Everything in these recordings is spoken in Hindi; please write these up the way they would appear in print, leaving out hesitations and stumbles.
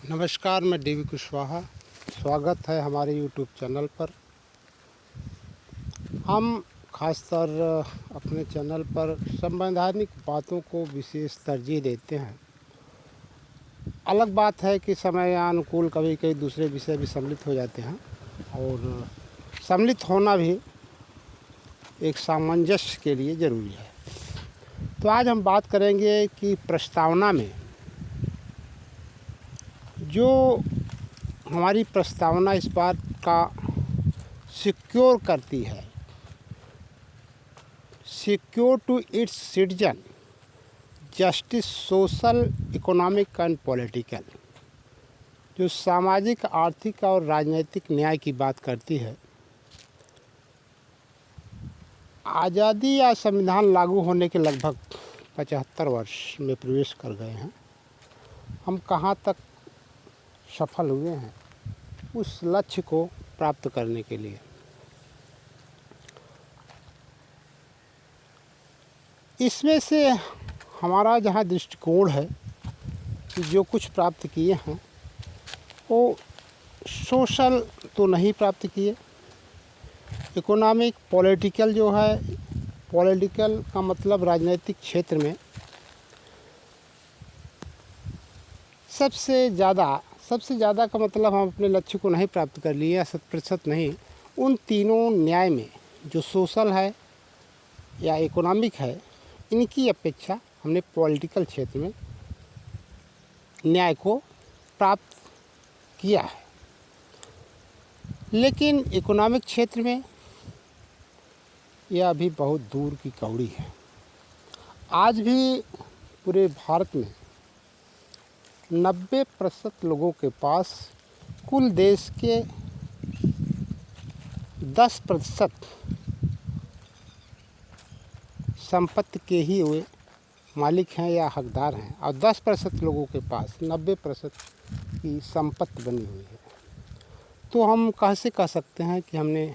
नमस्कार, मैं डीवी कुशवाहा। स्वागत है हमारे यूट्यूब चैनल पर। हम खासतर अपने चैनल पर संवैधानिक बातों को विशेष तरजीह देते हैं। अलग बात है कि समयानुकूल कभी कई दूसरे विषय भी सम्मिलित हो जाते हैं और सम्मिलित होना भी एक सामंजस्य के लिए ज़रूरी है। तो आज हम बात करेंगे कि प्रस्तावना में जो हमारी प्रस्तावना इस बात का सिक्योर करती है, secure to its citizen justice social economic and political, जो सामाजिक आर्थिक और राजनीतिक न्याय की बात करती है। आज़ादी या संविधान लागू होने के लगभग 75 वर्ष में प्रवेश कर गए हैं। हम कहाँ तक सफल हुए हैं उस लक्ष्य को प्राप्त करने के लिए। इसमें से हमारा जहाँ दृष्टिकोण है कि जो कुछ प्राप्त किए हैं वो सोशल तो नहीं प्राप्त किए, इकोनॉमिक पॉलिटिकल जो है, पॉलिटिकल का मतलब राजनीतिक क्षेत्र में सबसे ज़्यादा का मतलब हम अपने लक्ष्य को नहीं प्राप्त कर लिए या 100% नहीं। उन तीनों न्याय में जो सोशल है या इकोनॉमिक है, इनकी अपेक्षा हमने पॉलिटिकल क्षेत्र में न्याय को प्राप्त किया है। लेकिन इकोनॉमिक क्षेत्र में यह अभी बहुत दूर की कौड़ी है। आज भी पूरे भारत में 90% लोगों के पास कुल देश के 10% संपत्ति के ही वे मालिक हैं या हकदार हैं, और 10% लोगों के पास 90% की संपत्ति बनी हुई है। तो हम कैसे कह सकते हैं कि हमने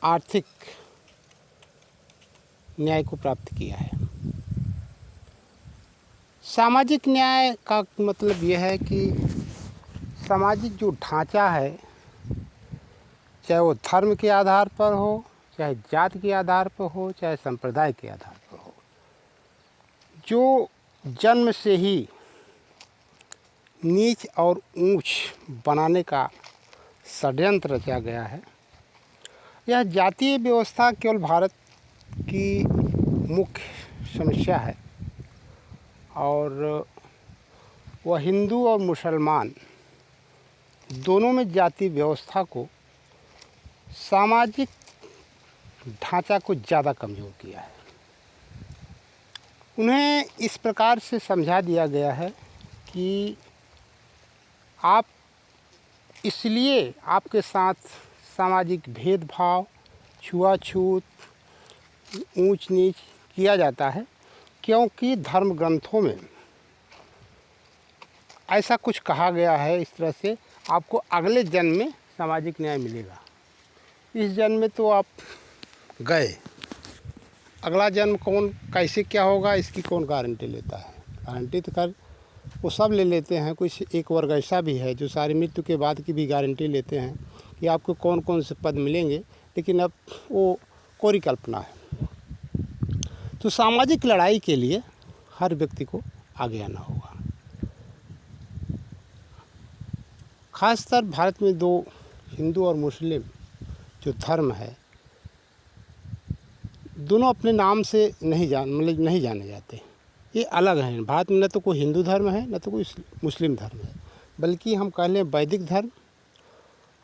आर्थिक न्याय को प्राप्त किया है। सामाजिक न्याय का मतलब यह है कि सामाजिक जो ढांचा है, चाहे वो धर्म के आधार पर हो, चाहे जाति के आधार पर हो, चाहे संप्रदाय के आधार पर हो, जो जन्म से ही नीच और ऊंच बनाने का षड्यंत्र रचा गया है। यह जातीय व्यवस्था केवल भारत की मुख्य समस्या है और वह हिंदू और मुसलमान दोनों में जाति व्यवस्था को, सामाजिक ढांचा को ज़्यादा कमज़ोर किया है। उन्हें इस प्रकार से समझा दिया गया है कि आप इसलिए आपके साथ सामाजिक भेदभाव, छुआछूत, ऊंच नीच किया जाता है क्योंकि धर्म ग्रंथों में ऐसा कुछ कहा गया है। इस तरह से आपको अगले जन्म में सामाजिक न्याय मिलेगा। इस जन्म में तो आप गए, अगला जन्म कौन कैसे क्या होगा इसकी कौन गारंटी लेता है। गारंटी तो कर वो सब ले लेते हैं। कुछ एक वर्ग ऐसा भी है जो सारी मृत्यु के बाद की भी गारंटी लेते हैं कि आपको कौन कौन से पद मिलेंगे, लेकिन अब वो कोरी कल्पना है। तो सामाजिक लड़ाई के लिए हर व्यक्ति को आगे आना होगा। खासतर भारत में दो, हिंदू और मुस्लिम जो धर्म है, दोनों अपने नाम से नहीं जाने जाते। ये अलग हैं। भारत में न तो कोई हिंदू धर्म है, न तो कोई मुस्लिम धर्म है, बल्कि हम कह लें वैदिक धर्म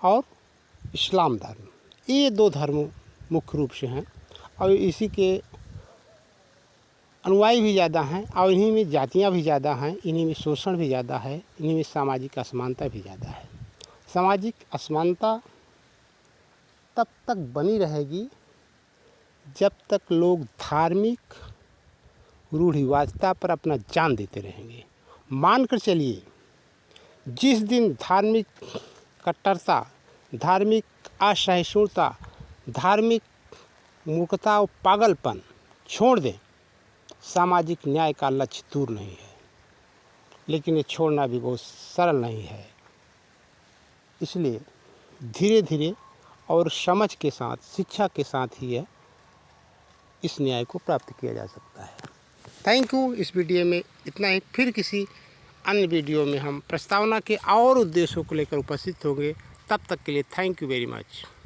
और इस्लाम धर्म। ये दो धर्म मुख्य रूप से हैं और इसी के अनुयायी भी ज़्यादा हैं और इन्हीं में जातियाँ भी ज़्यादा हैं, इन्हीं में शोषण भी ज़्यादा है, इन्हीं में सामाजिक असमानता भी ज़्यादा है। सामाजिक असमानता तब तक बनी रहेगी जब तक लोग धार्मिक रूढ़िवादिता पर अपना जान देते रहेंगे। मानकर चलिए, जिस दिन धार्मिक कट्टरता, धार्मिक असहिष्णुता, धार्मिक मूर्खता और पागलपन छोड़ दें, सामाजिक न्याय का लक्ष्य दूर नहीं है। लेकिन ये छोड़ना भी बहुत सरल नहीं है। इसलिए धीरे धीरे और समझ के साथ, शिक्षा के साथ ही इस न्याय को प्राप्त किया जा सकता है। Thank you. इस वीडियो में इतना ही। फिर किसी अन्य वीडियो में हम प्रस्तावना के और उद्देश्यों को लेकर उपस्थित होंगे। तब तक के लिए थैंक यू वेरी मच।